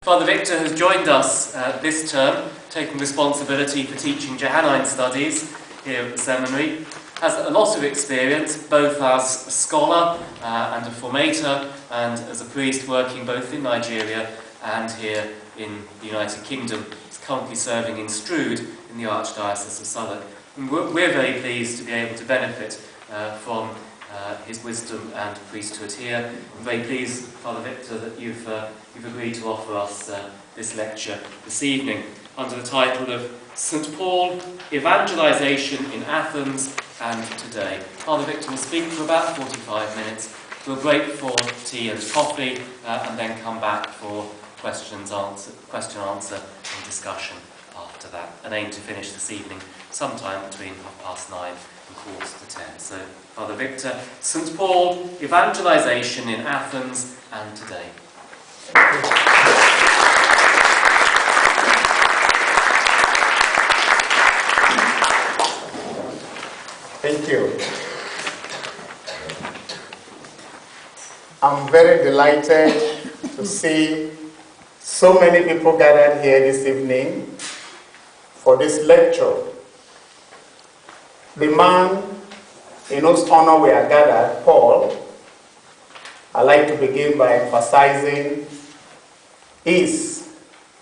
Father Victor has joined us this term, taking responsibility for teaching Johannine studies here at the seminary. Has a lot of experience, both as a scholar and a formator, and as a priest working both in Nigeria and here in the United Kingdom. He's currently serving in Strood in the Archdiocese of Southwark. And we're very pleased to be able to benefit from his wisdom and priesthood here. I'm very pleased, Father Victor, that you've agreed to offer us this lecture this evening under the title of St. Paul, Evangelization in Athens and Today. Father Victor will speak for about 45 minutes. We'll break for tea and coffee and then come back for question answer and discussion after that, and aim to finish this evening sometime between 9:30 and 9:45. So, Father Victor, St. Paul, Evangelization in Athens and Today. Thank you. I'm very delighted to see so many people gathered here this evening for this lecture. The man in whose honor we are gathered, Paul, I'd like to begin by emphasizing, is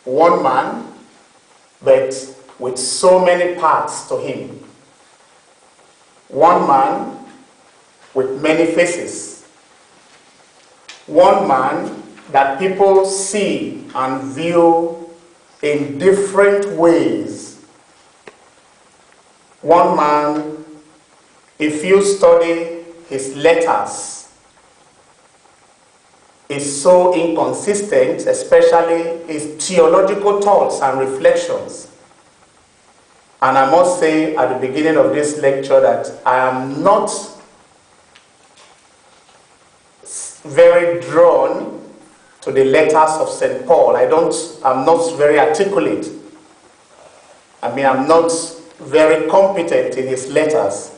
one man, but with so many parts to him. One man with many faces. One man that people see and view in different ways. One man, if you study his letters, is so inconsistent, especially his theological thoughts and reflections. And I must say at the beginning of this lecture that I am not very drawn to the letters of St. Paul. I'm not very articulate. I'm not very competent in his letters.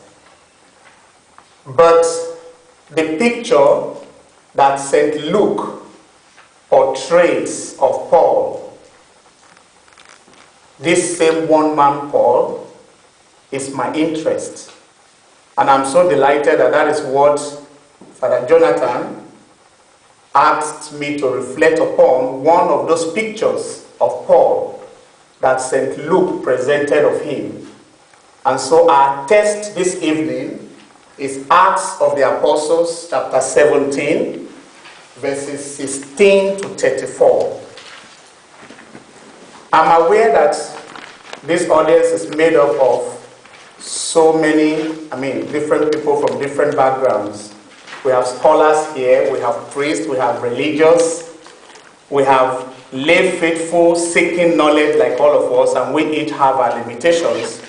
But the picture that St. Luke portrays of Paul, this same one man Paul, is my interest. And I'm so delighted that is what Father Jonathan asked me to reflect upon, one of those pictures of Paul that St. Luke presented of him. And so our text this evening is Acts of the Apostles, chapter 17, verses 16 to 34. I'm aware that this audience is made up of so many, different people from different backgrounds. We have scholars here, we have priests, we have religious, we have lay faithful seeking knowledge like all of us, and we each have our limitations.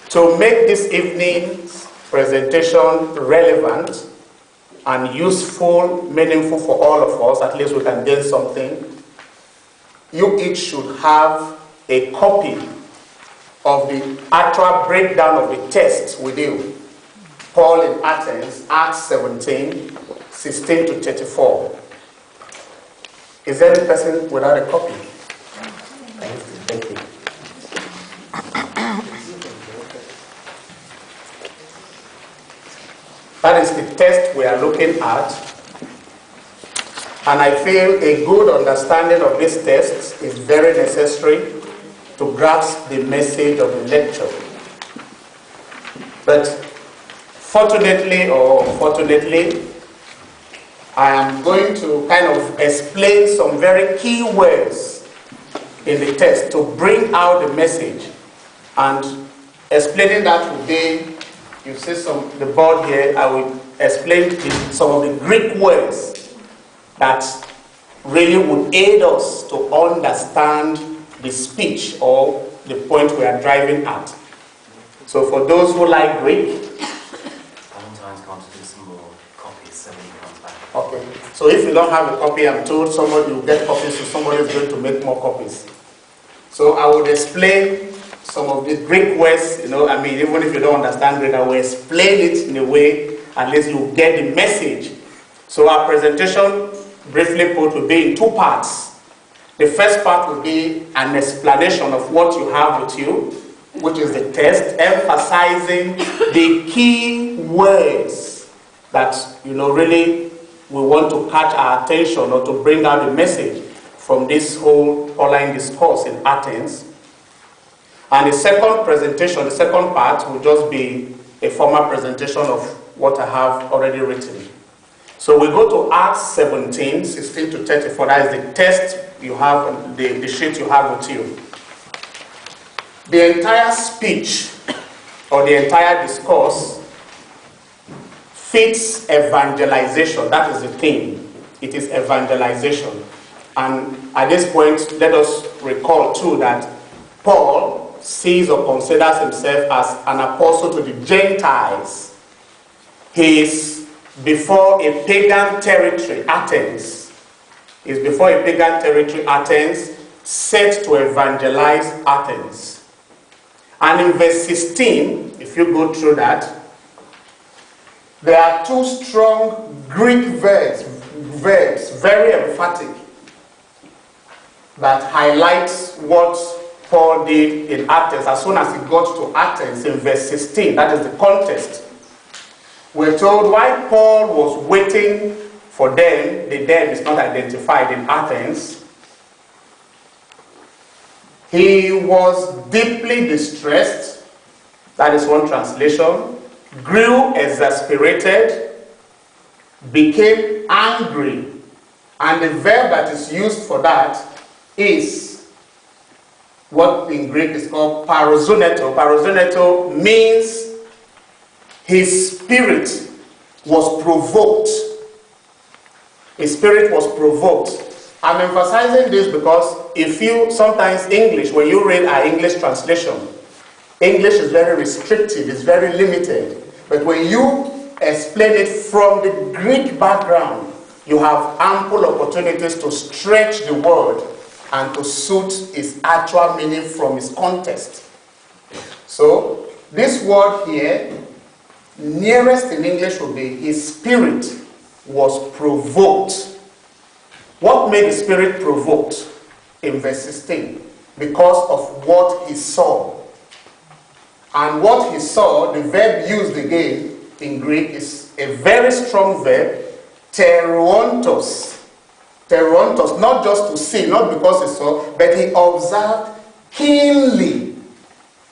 To make this evening's presentation relevant and useful, meaningful for all of us, at least we can gain something, you each should have a copy of the actual breakdown of the text with you. Paul in Athens, Acts 17, 16 to 34. Is there any person without a copy? Thank you. That is the text we are looking at. And I feel a good understanding of this text is very necessary to grasp the message of the lecture. But fortunately or unfortunately, I am going to kind of explain some very key words in the text to bring out the message. And explaining that today, you see the board here, I will explain some of the Greek words that really would aid us to understand the speech or the point we are driving at. So for those who like Greek, Valentine's going to do some more copies so when he comes back. Okay. So if you don't have a copy, I'm told somebody will get copies, so somebody is going to make more copies. So I would explain some of the Greek words, even if you don't understand Greek, I will explain it in a way at least you get the message. So our presentation, briefly put, will be in two parts. The first part will be an explanation of what you have with you, which is the text, emphasizing the key words that, really we want to catch our attention or to bring out the message from this whole Pauline discourse in Athens. And the second presentation, the second part, will just be a formal presentation of what I have already written. So we go to Acts 17, 16 to 34. That is the text you have, the sheet you have with you. The entire speech or the entire discourse fits evangelization. That is the theme. It is evangelization. And at this point, let us recall too that Paul sees or considers himself as an apostle to the Gentiles. He is before a pagan territory, Athens. He is before a pagan territory, Athens, set to evangelize Athens. And in verse 16, if you go through that, there are two strong Greek verbs, very emphatic, that highlights what Paul did in Athens. As soon as he got to Athens in verse 16, that is the context. We're told why Paul was waiting for them, the them is not identified in Athens. He was deeply distressed, that is one translation, grew exasperated, became angry, and the verb that is used for that is what in Greek is called parozoneto. Parozoneto means his spirit was provoked. His spirit was provoked. I'm emphasizing this because if you, sometimes English, when you read our English translation, English is very restrictive, it's very limited. But when you explain it from the Greek background, you have ample opportunities to stretch the word and to suit its actual meaning from its context. So, this word here, nearest in English would be his spirit was provoked. What made the spirit provoked? In verse 16. Because of what he saw. And what he saw, the verb used again in Greek is a very strong verb, terontos. Terontos, not just to see, not because he saw, but he observed keenly.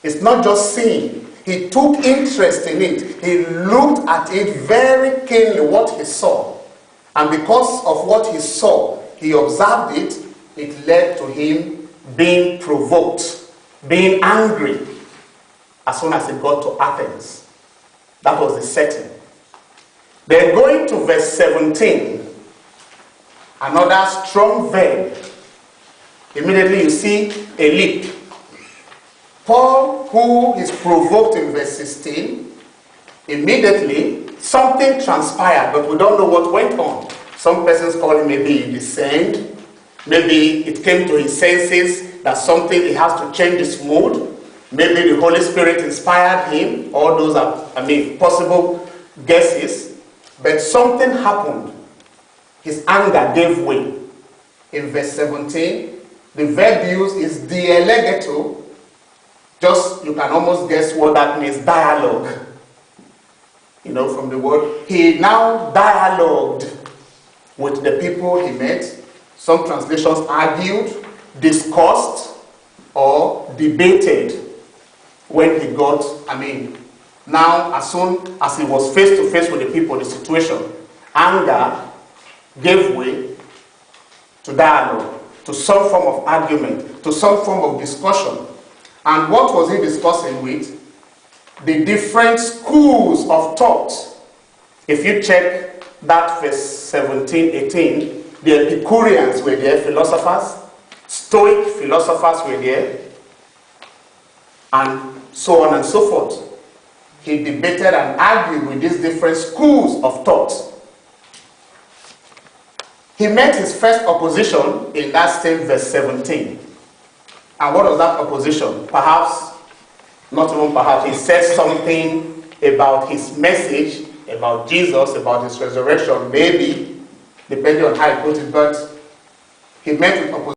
It's not just seeing. He took interest in it. He looked at it very keenly, what he saw. And because of what he saw, he observed it, it led to him being provoked, being angry, as soon as he got to Athens. That was the setting. Then going to verse 17, another strong verb. Immediately you see a leap. Paul, who is provoked in verse 16, immediately something transpired, but we don't know what went on. Some persons call it maybe he descended, maybe it came to his senses that something, he has to change his mood. Maybe the Holy Spirit inspired him. All those are, possible guesses. But something happened. His anger gave way. In verse 17, the verb used is dielegeto. Just, you can almost guess what that means, dialogue. From the word. He now dialogued with the people he met. Some translations argued, discussed, or debated when he got, now as soon as he was face to face with the people, the situation, anger gave way to dialogue, to some form of argument, to some form of discussion. And what was he discussing with? The different schools of thought. If you check that verse 17, 18, the Epicureans were there, philosophers, Stoic philosophers were there, and so on and so forth. He debated and argued with these different schools of thought. He met his first opposition in that same verse 17. And what was that opposition? Perhaps, not even perhaps, he said something about his message, about Jesus, about his resurrection, maybe, depending on how he put it, but he met with opposition.